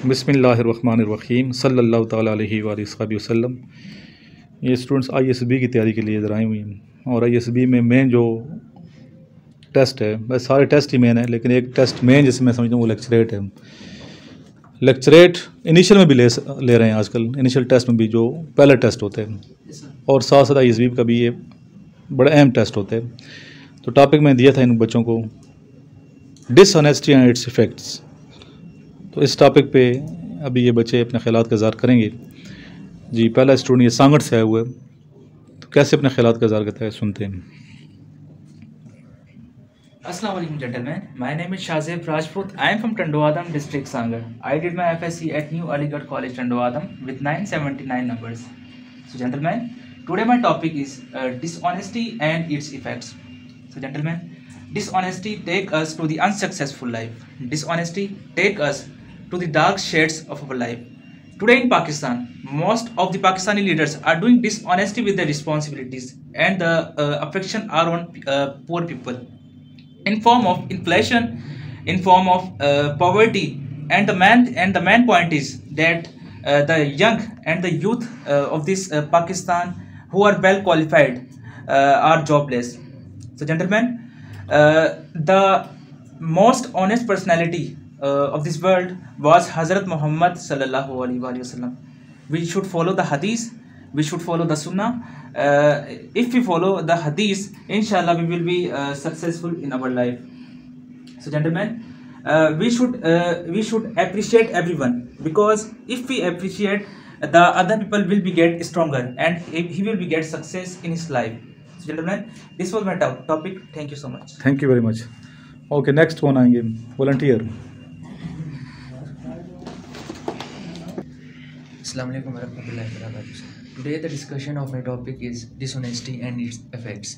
बिस्मिल्लाहिर्रहमानिर्रहीम सल्लल्लाहु ताला अलैहि वसल्लम। ये स्टूडेंट्स ISSB की तैयारी के लिए इधर आए हुए हैं और ISSB में मेन जो टेस्ट है, बस सारे टेस्ट ही मेन है, लेकिन एक टेस्ट मेन जिसमें मैं समझता हूँ वो लेक्चरेट है। लेक्चरेट इनिशियल में भी ले रहे हैं आजकल, इनिशियल टेस्ट में भी जो पहले टेस्ट होते हैं, और साथ साथ ISSB का भी ये बड़ा अहम टेस्ट होता है। तो टॉपिक मैं दिया था इन बच्चों को, डिसऑनेस्टी एंड इट्स इफ़ेक्ट्स। तो इस टॉपिक पे अभी ये बच्चे अपने ख्यालात का इज़हार करेंगे। जी, पहला स्टूडेंट ये सांगड़ से आया हुआ है, तो कैसे अपने ख्यालात का इज़हार करता है, सुनते हैं। Assalamu alaikum gentlemen, my name is Shazib Rajput. I am from Tandoadam district Sangar. I did my FSc at New Aligarh College Tandoadam with 979 numbers. So gentlemen, today my topic is dishonesty and its effects. So gentlemen, dishonesty take us to the unsuccessful life. Dishonesty take us to the dark shades of our life. Today in Pakistan, most of the Pakistani leaders are doing dishonesty with their responsibilities, and the affection are on poor people in form of inflation, in form of poverty, and the main point is that the young and the youth of this Pakistan who are well qualified are jobless. So gentlemen, the most honest personality of this world was Hazrat Muhammad sallallahu alaihi wasallam. We should follow the hadith, we should follow the sunnah. If we follow the hadith, inshallah we will be successful in our life. So gentlemen, we should appreciate everyone, because if we appreciate, the other people will be get stronger and he will be get success in his life. So gentlemen, this was my topic. Thank you so much. Thank you very much. Okay, next one आएंगे volunteer. Assalamu alaikum warahmatullahi wabarakatuh. Today the discussion of my topic is dishonesty and its effects.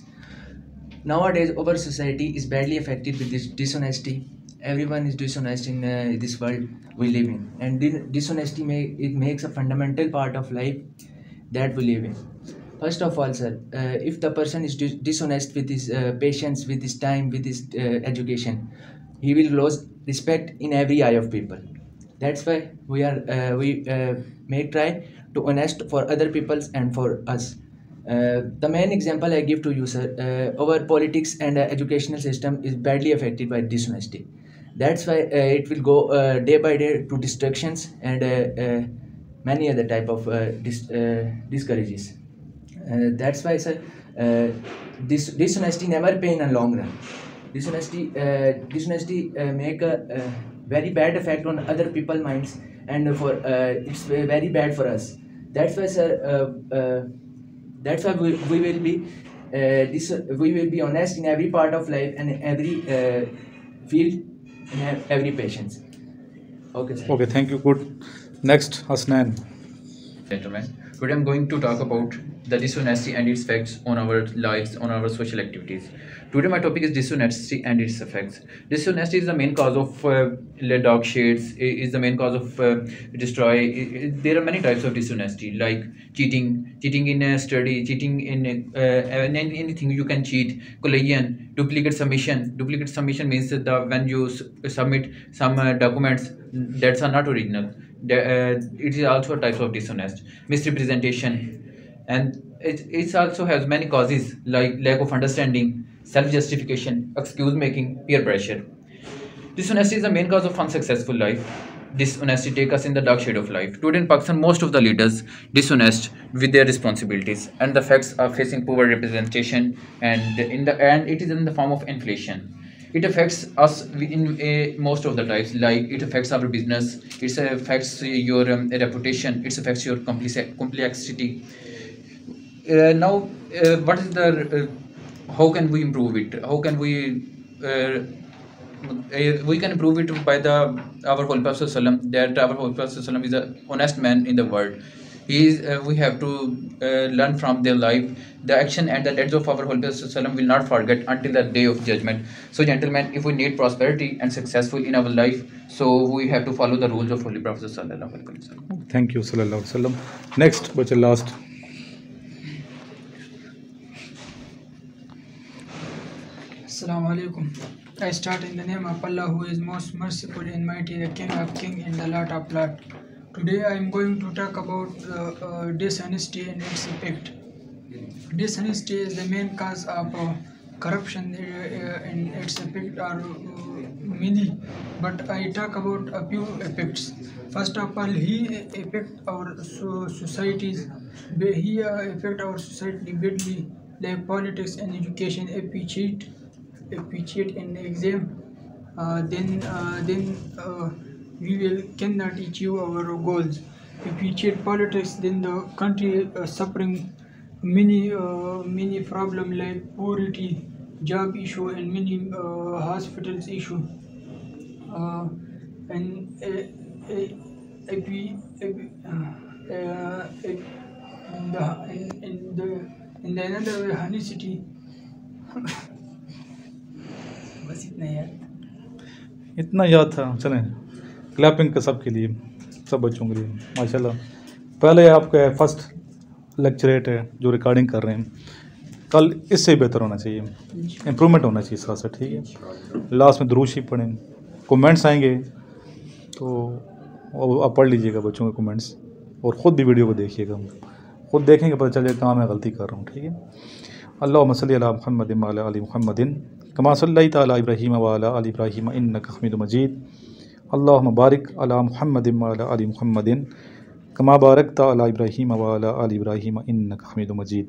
Nowadays our society is badly affected with this dishonesty. Everyone is dishonest in this world we live in, and dishonesty makes a fundamental part of life that we live in. First of all, sir, if the person is dishonest with his patience, with his time, with his education, he will lose respect in every eye of people. That's why we may try to honest for other peoples and for us. The main example I give to you, sir, our politics and educational system is badly affected by dishonesty. That's why it will go day by day to distractions and many other type of discourages. That's why, sir, this dishonesty never pay in a long run. Dishonesty make a very bad effect on other people's minds, and for it's very bad for us. That's why, sir, that's why we will be honest in every part of life and every field and every patience. Okay, sir. Okay, thank you. Good. Next, Hasnan. Gentlemen, today I'm going to talk about the dishonesty and its effects on our lives, on our social activities. Today my topic is dishonesty and its effects. Dishonesty is the main cause of dark shades, is the main cause of destroy. There are many types of dishonesty, like cheating in a study, cheating in anything you can cheat. Collision, duplicate submission. Duplicate submission means that when you submit some documents that are not original. It is also a type of dishonest. Misrepresentation, and it also has many causes like lack of understanding, self-justification, excuse making, peer pressure. Dishonesty is the main cause of unsuccessful life. Dishonesty takes us in the dark shade of life. Today in Pakistan, most of the leaders dishonest with their responsibilities, and the facts are facing poor representation, and it is in the form of inflation. It affects us in most of the types, like it affects our business, it affects your reputation, it affects your complexity. Now, what is the how can we improve it? How can we can improve it by our Holy Prophet ﷺ, that our Holy Prophet ﷺ is an honest man in the world. We have to learn from their life. The action and the deeds of our Holy Prophet ﷺ will not forget until the day of judgment. So gentlemen, if we need prosperity and successful in our life, so we have to follow the rules of Holy Prophet ﷺ. Thank you, sallallahu alaihi wasallam. Next, but last. Assalamu alaikum. I start in the name of Allah, who is most merciful and mighty, the King of Kings and the Lord of Lords. Today I am going to talk about dishonesty and its effect. Dishonesty is the main cause of corruption, and its effects are many, but I talk about a few effects. First of all, he affect our societies. He affect our society badly, like politics and education. If we cheat in the exam, then we cannot achieve our goals. If we cheat politics, then the country suffering many problem like poverty, job issue, and many hospitals issue. And if we if in the another way, honesty. बस इतना यार इतना याद था। चलें, clapping का सबके लिए, सब बच्चों के लिए माशाल्लाह। पहले आपका फर्स्ट लेक्चरेट है जो रिकॉर्डिंग कर रहे हैं, कल इससे बेहतर होना चाहिए, इम्प्रूवमेंट होना चाहिए साथ साथ, ठीक है। लास्ट में दुरूद शरीफ पढ़ें, कमेंट्स आएंगे तो आप पढ़ लीजिएगा बच्चों के कमेंट्स, और ख़ुद भी वीडियो को देखिएगा, ख़ुद देखेंगे पता चल जाएगा कहाँ मैं गलती कर रहा हूँ, ठीक है। अल्लाहुम्मा सल्ली अला मुहम्मदिन व अला आलि मुहम्मदिन कमा सल्लैता अला इब्राहीम व अला आलि इब्राहीम इन्नका हमीदुम मजीद। अल्लाहुम्मा बारिक अला मुहम्मदिन व अला आलि मुहम्मदिन कमा बारकता अला इब्राहीम व अला आलि इब्राहीम इन्नका हमीदुम मजीद।